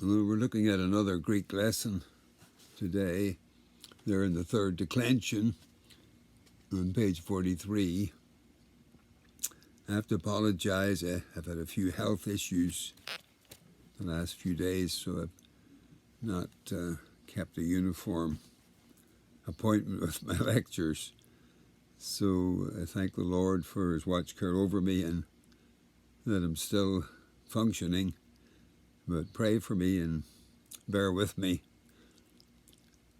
Well, we're looking at another Greek lesson today. They're in the third declension on page 43. I have to apologize. I've had a few health issues the last few days, so I've not kept a uniform appointment with my lectures. So I thank the Lord for His watch care over me and that I'm still functioning. But pray for me and bear with me.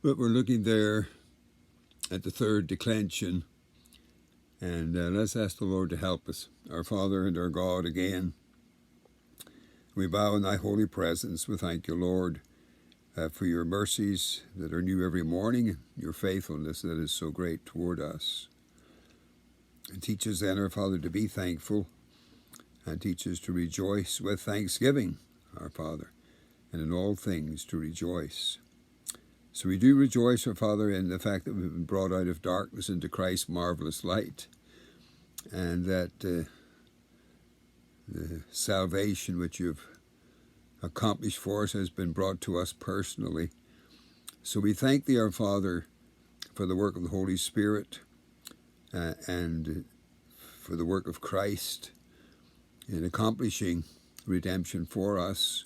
But we're looking there at the third declension, and let's ask the Lord to help us. Our Father and our God, again, we bow in Thy holy presence. We thank You, Lord, for Your mercies that are new every morning, Your faithfulness that is so great toward us. And teach us then, our Father, to be thankful, and teach us to rejoice with thanksgiving, our Father, and in all things to rejoice. So we do rejoice, our Father, in the fact that we've been brought out of darkness into Christ's marvelous light, and that the salvation which You've accomplished for us has been brought to us personally. So we thank Thee, our Father, for the work of the Holy Spirit and for the work of Christ in accomplishing redemption for us.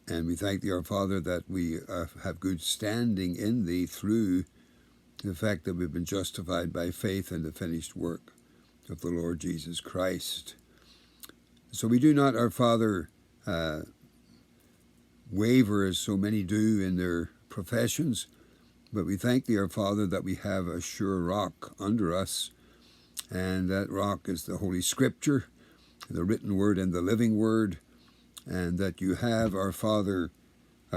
And we thank Thee, our Father, that we have good standing in Thee through the fact that we've been justified by faith in the finished work of the Lord Jesus Christ. So we do not, our Father, waver as so many do in their professions, but we thank Thee, our Father, that we have a sure rock under us, and that rock is the Holy Scripture, the written Word and the living Word, and that You have, our Father,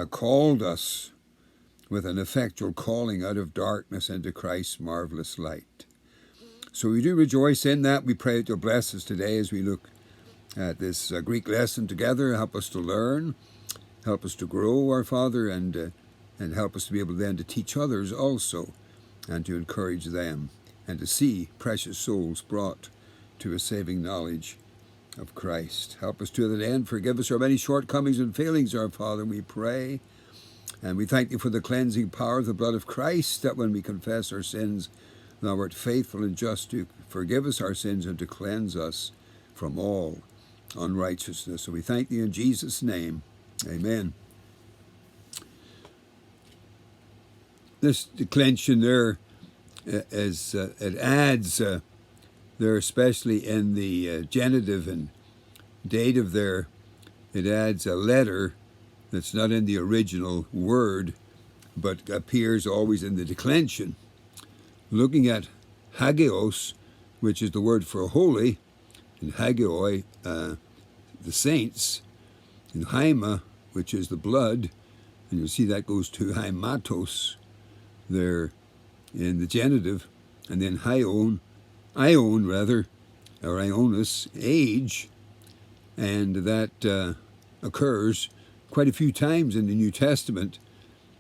called us with an effectual calling out of darkness into Christ's marvelous light. So we do rejoice in that. We pray that You'll bless us today as we look at this Greek lesson together. Help us to learn, help us to grow, our Father, and help us to be able then to teach others also, and to encourage them, and to see precious souls brought to a saving knowledge of Christ. Help us to that end. Forgive us our many shortcomings and failings, our Father, we pray. And we thank Thee for the cleansing power of the blood of Christ, that when we confess our sins, Thou art faithful and just to forgive us our sins and to cleanse us from all unrighteousness. So we thank Thee in Jesus' name. Amen. This declension there it adds there, especially in the genitive and dative there, it adds a letter that's not in the original word, but appears always in the declension. Looking at hagios, which is the word for holy, and hagioi, the saints, and haima, which is the blood, and you'll see that goes to haimatos there in the genitive, and then ion, or ionis, age, and that occurs quite a few times in the New Testament,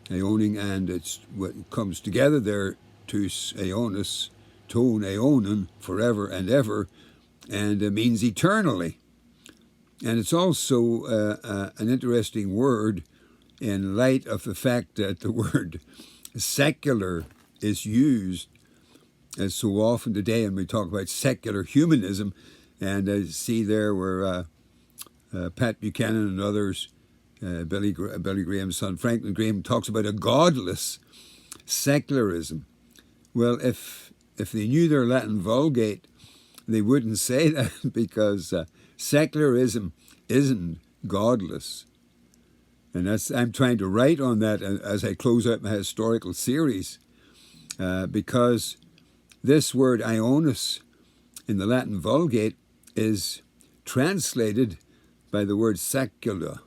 ioning, and it's what comes together there, tus aeonis, ton aeonon, forever and ever, and it means eternally. And it's also an interesting word in light of the fact that the word secular is used as so often today, and we talk about secular humanism, and I see there where Pat Buchanan and others, Billy Graham's son Franklin Graham, talks about a godless secularism. Well, if they knew their Latin Vulgate, they wouldn't say that, because secularism isn't godless. And I'm trying to write on that as I close out my historical series, because this word ionis in the Latin Vulgate is translated by the word saecula,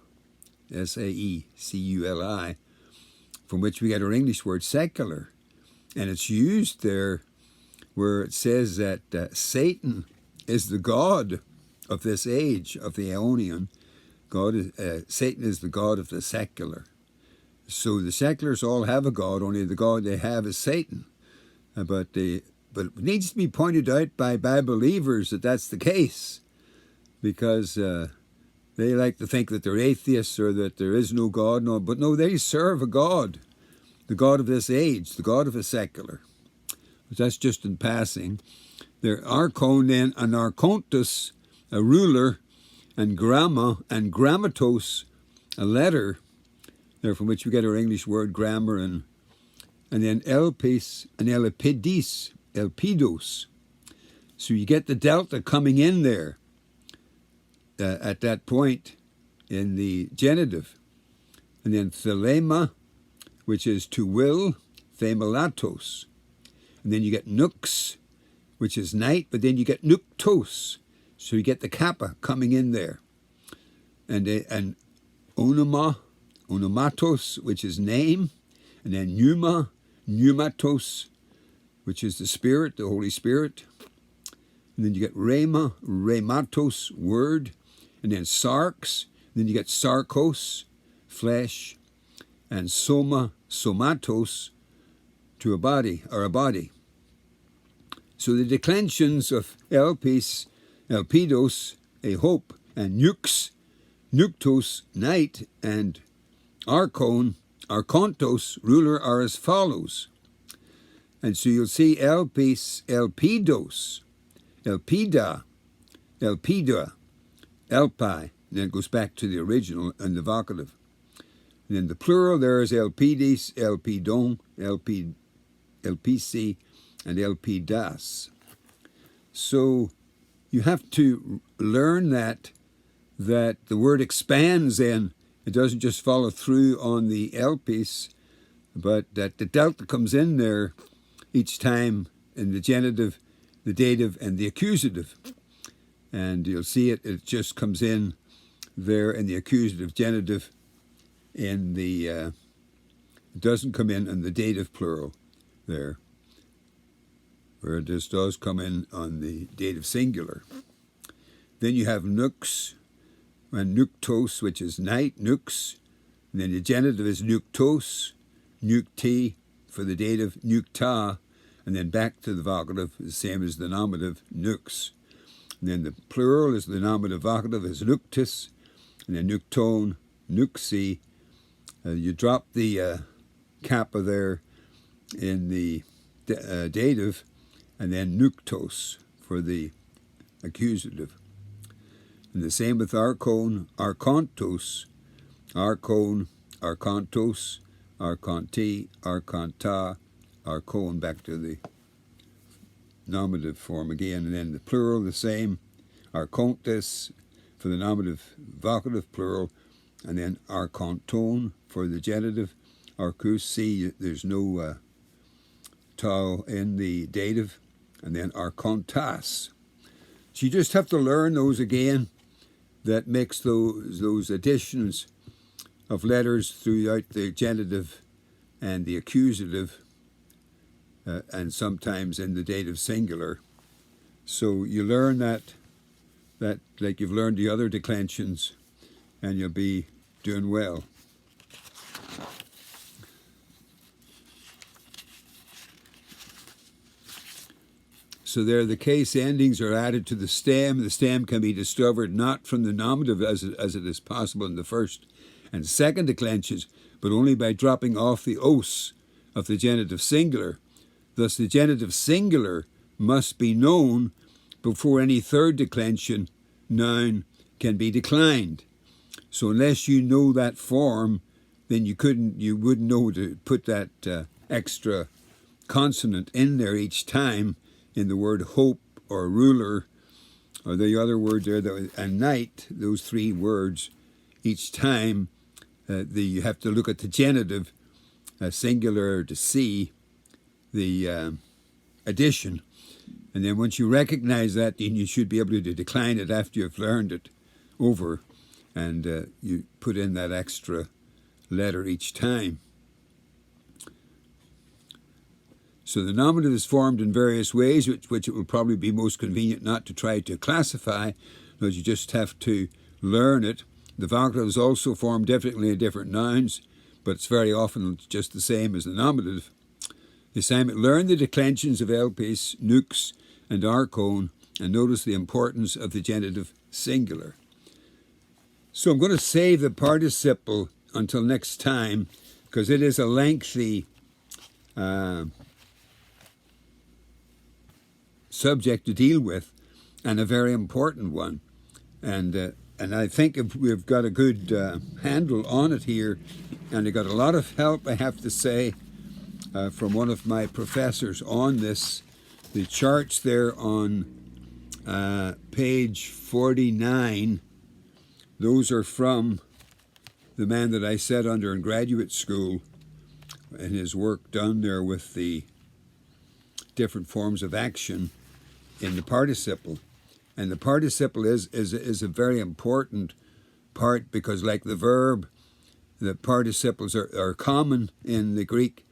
S-A-E-C-U-L-I, from which we get our English word secular. And it's used there where it says that Satan is the god of this age, of the Aeonian. Satan is the god of the secular. So the seculars all have a god, only the god they have is Satan. But it needs to be pointed out by believers that that's the case, because They like to think that they're atheists or that there is no God. No, but no, they serve a God, the God of this age, the God of the secular. But that's just in passing. There are Archon then and Archontus, a ruler, and Gramma and Grammatos, a letter, there from which we get our English word grammar, and then Elpis and Elpidis, Elpidos. So you get the delta coming in there at that point in the genitive. And then Thelema, which is to will, Themelatos. And then you get Nux, which is night, but then you get Nuktos. So you get the kappa coming in there. And onomatos, which is name. And then pneuma, pneumatos, which is the Spirit, the Holy Spirit. And then you get rhema, rhematos, word. And then sarx. And then you get sarkos, flesh. And soma, somatos, to a body, or a body. So the declensions of elpis, elpidos, a hope, and nux, nuktos, night, and archon, archontos, ruler, are as follows. And so you'll see elpis, elpidos, elpida, elpida, elpi, and then it goes back to the original and the vocative. And then the plural there is elpidis, elpidon, elpisi, and elpidas. So you have to learn that the word expands then. It doesn't just follow through on the elpis, but that the delta comes in there each time in the genitive, the dative, and the accusative. And you'll see it just comes in there in the accusative genitive. In the it doesn't come in the dative plural there, where this does come in on the dative singular. Then you have nux and nuktos, which is night, nux. And then the genitive is nuktos, nukti for the dative, nukta, and then back to the vocative, the same as the nominative, nux. And then the plural is the nominative vocative is nuktis, and then nukton, nuxi. You drop the kappa there in the dative, and then nuktos for the accusative. And the same with archon, archontos, archon, archontos, archonti, archonta, archon, back to the nominative form again. And then the plural, the same, archontes for the nominative vocative plural, and then archonton for the genitive, archusi, there's no tau in the dative, and then archontas. So you just have to learn those again. That makes those additions of letters throughout the genitive and the accusative, and sometimes in the dative singular. So you learn that like you've learned the other declensions, and you'll be doing well. So there the case endings are added to the stem. The stem can be discovered not from the nominative as it is possible in the first and second declensions, but only by dropping off the os of the genitive singular. Thus the genitive singular must be known before any third declension noun can be declined. So unless you know that form, then you wouldn't know to put that extra consonant in there each time in the word hope or ruler, or the other word there, and night, those three words, each time you have to look at the genitive, singular, to see the addition. And then once you recognize that, then you should be able to decline it after you've learned it over, and you put in that extra letter each time. So the nominative is formed in various ways, which it will probably be most convenient not to try to classify, because you just have to learn it. The vocative is also formed differently in different nouns, but it's very often just the same as the nominative. The assignment: learn the declensions of elpis, nux, and archon, and notice the importance of the genitive singular. So I'm going to save the participle until next time, because it is a lengthy subject to deal with, and a very important one. And I think if we've got a good handle on it here, and I got a lot of help, I have to say, from one of my professors on this. The charts there on page 49, those are from the man that I sat under in graduate school, and his work done there with the different forms of action in the participle. And the participle is a very important part, because like the verb, the participles are common in the Greek,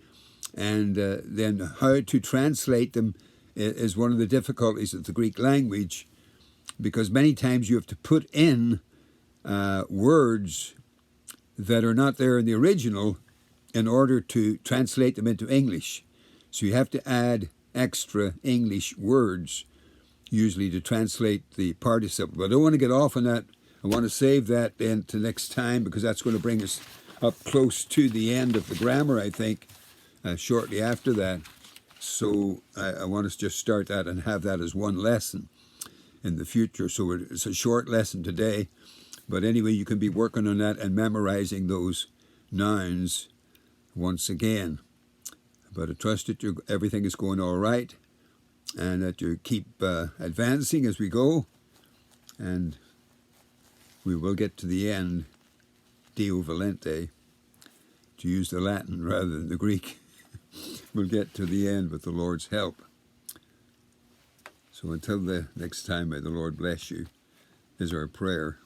and then how to translate them is one of the difficulties of the Greek language, because many times you have to put in words that are not there in the original in order to translate them into English. So you have to add extra English words usually to translate the participle. But I don't want to get off on that. I want to save that then to next time, because that's going to bring us up close to the end of the grammar, I think, shortly after that. So I want us to just start that and have that as one lesson in the future. So it's a short lesson today. But anyway, you can be working on that and memorizing those nouns once again. But I trust that everything is going all right, and that you keep advancing as we go, and we will get to the end, Deo volente, to use the Latin rather than the Greek. We'll get to the end with the Lord's help. So until the next time, may the Lord bless you, is our prayer.